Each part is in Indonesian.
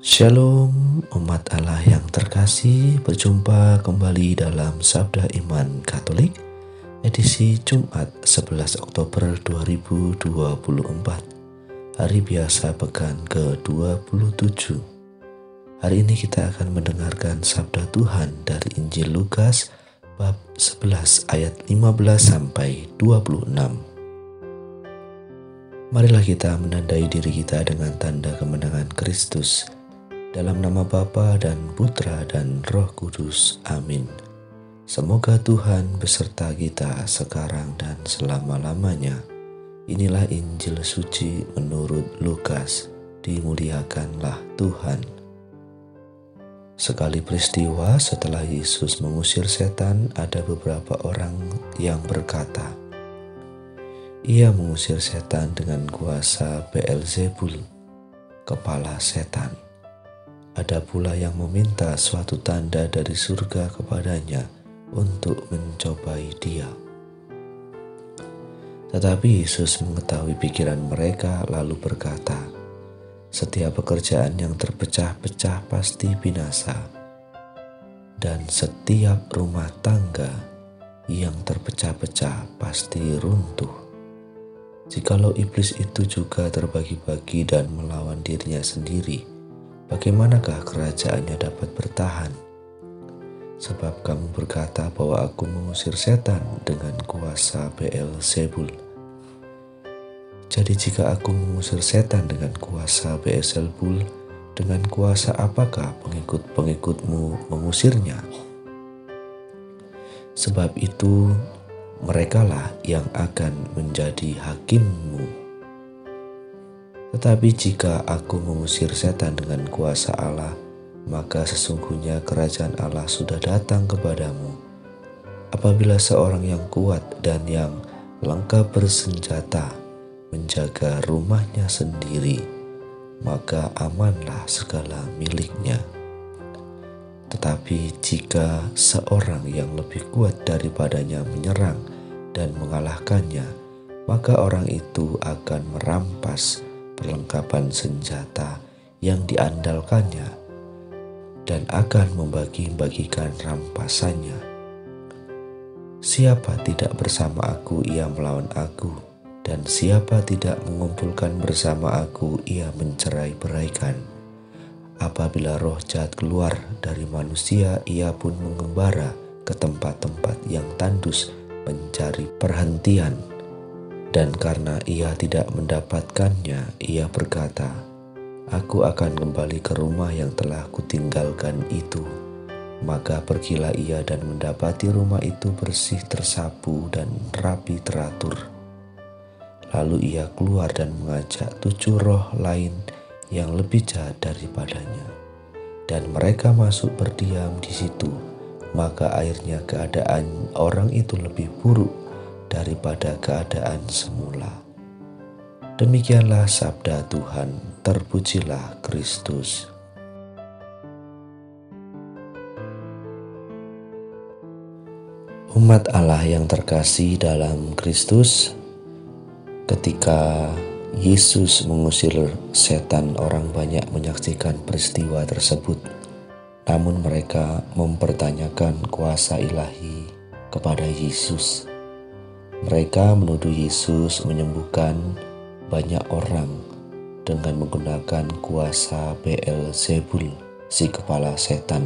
Shalom umat Allah yang terkasih, berjumpa kembali dalam Sabda Iman Katolik edisi Jumat 11 Oktober 2024, hari biasa pekan ke-27. Hari ini kita akan mendengarkan Sabda Tuhan dari Injil Lukas bab 11 ayat 15 sampai 26. Marilah kita menandai diri kita dengan tanda kemenangan Kristus. Dalam nama Bapa dan Putra dan Roh Kudus. Amin. Semoga Tuhan beserta kita sekarang dan selama-lamanya. Inilah Injil suci menurut Lukas. Dimuliakanlah Tuhan. Sekali peristiwa setelah Yesus mengusir setan, ada beberapa orang yang berkata, "Ia mengusir setan dengan kuasa Beelzebul, kepala setan." Ada pula yang meminta suatu tanda dari surga kepadanya untuk mencobai dia. Tetapi Yesus mengetahui pikiran mereka lalu berkata, "Setiap pekerjaan yang terpecah-pecah pasti binasa, dan setiap rumah tangga yang terpecah-pecah pasti runtuh. Jikalau iblis itu juga terbagi-bagi dan melawan dirinya sendiri, bagaimanakah kerajaannya dapat bertahan? Sebab kamu berkata bahwa aku mengusir setan dengan kuasa Beelzebul. Jadi jika aku mengusir setan dengan kuasa Beelzebul, dengan kuasa apakah pengikut-pengikutmu mengusirnya? Sebab itu merekalah yang akan menjadi hakimmu. Tetapi jika aku mengusir setan dengan kuasa Allah, maka sesungguhnya kerajaan Allah sudah datang kepadamu. Apabila seorang yang kuat dan yang lengkap bersenjata menjaga rumahnya sendiri, maka amanlah segala miliknya. Tetapi jika seorang yang lebih kuat daripadanya menyerang dan mengalahkannya, maka orang itu akan merampas perlengkapan senjata yang diandalkannya dan akan membagi-bagikan rampasannya. Siapa tidak bersama aku, ia melawan aku, dan siapa tidak mengumpulkan bersama aku, ia mencerai-beraikan. Apabila roh jahat keluar dari manusia, ia pun mengembara ke tempat-tempat yang tandus mencari perhentian. Dan karena ia tidak mendapatkannya, ia berkata, "Aku akan kembali ke rumah yang telah kutinggalkan itu." Maka pergilah ia dan mendapati rumah itu bersih, tersapu, dan rapi teratur. Lalu ia keluar dan mengajak 7 roh lain yang lebih jahat daripadanya. Dan mereka masuk berdiam di situ. Maka akhirnya keadaan orang itu lebih buruk daripada keadaan semula. Demikianlah sabda Tuhan, terpujilah Kristus. Umat Allah yang terkasih dalam Kristus, ketika Yesus mengusir setan, orang banyak menyaksikan peristiwa tersebut. Namun mereka mempertanyakan kuasa ilahi kepada Yesus. Mereka menuduh Yesus menyembuhkan banyak orang dengan menggunakan kuasa Beelzebul, si kepala setan.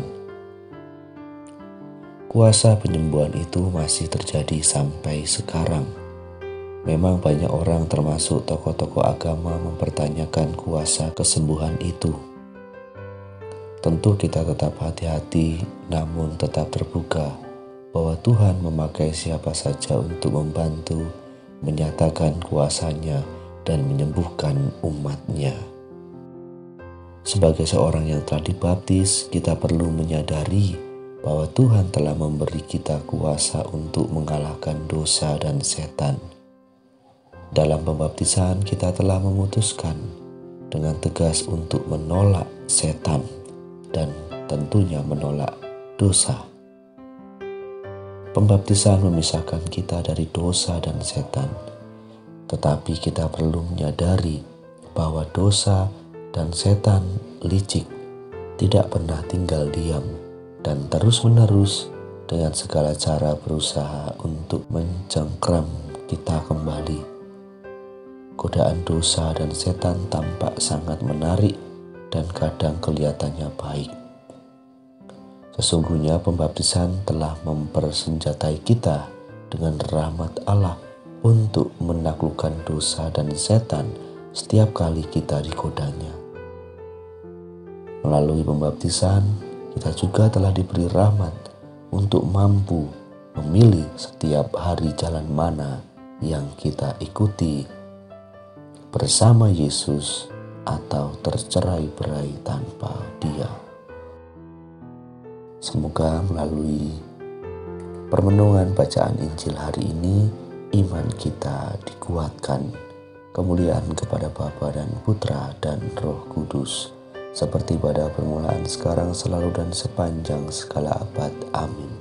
Kuasa penyembuhan itu masih terjadi sampai sekarang. Memang banyak orang termasuk tokoh-tokoh agama mempertanyakan kuasa kesembuhan itu. Tentu kita tetap hati-hati, namun tetap terbuka bahwa Tuhan memakai siapa saja untuk membantu menyatakan kuasanya dan menyembuhkan umatnya. Sebagai seorang yang telah dibaptis, kita perlu menyadari bahwa Tuhan telah memberi kita kuasa untuk mengalahkan dosa dan setan. Dalam pembaptisan kita telah memutuskan dengan tegas untuk menolak setan dan tentunya menolak dosa. Pembaptisan memisahkan kita dari dosa dan setan, tetapi kita perlu menyadari bahwa dosa dan setan licik tidak pernah tinggal diam dan terus-menerus dengan segala cara berusaha untuk mencengkram kita kembali. Godaan dosa dan setan tampak sangat menarik dan kadang kelihatannya baik. Sesungguhnya pembaptisan telah mempersenjatai kita dengan rahmat Allah untuk menaklukkan dosa dan setan setiap kali kita digodanya. Melalui pembaptisan, kita juga telah diberi rahmat untuk mampu memilih setiap hari jalan mana yang kita ikuti bersama Yesus atau tercerai-berai tanpa Dia. Semoga melalui permenungan bacaan Injil hari ini, iman kita dikuatkan, kemuliaan kepada Bapa dan Putra dan Roh Kudus, seperti pada permulaan, sekarang, selalu, dan sepanjang segala abad. Amin.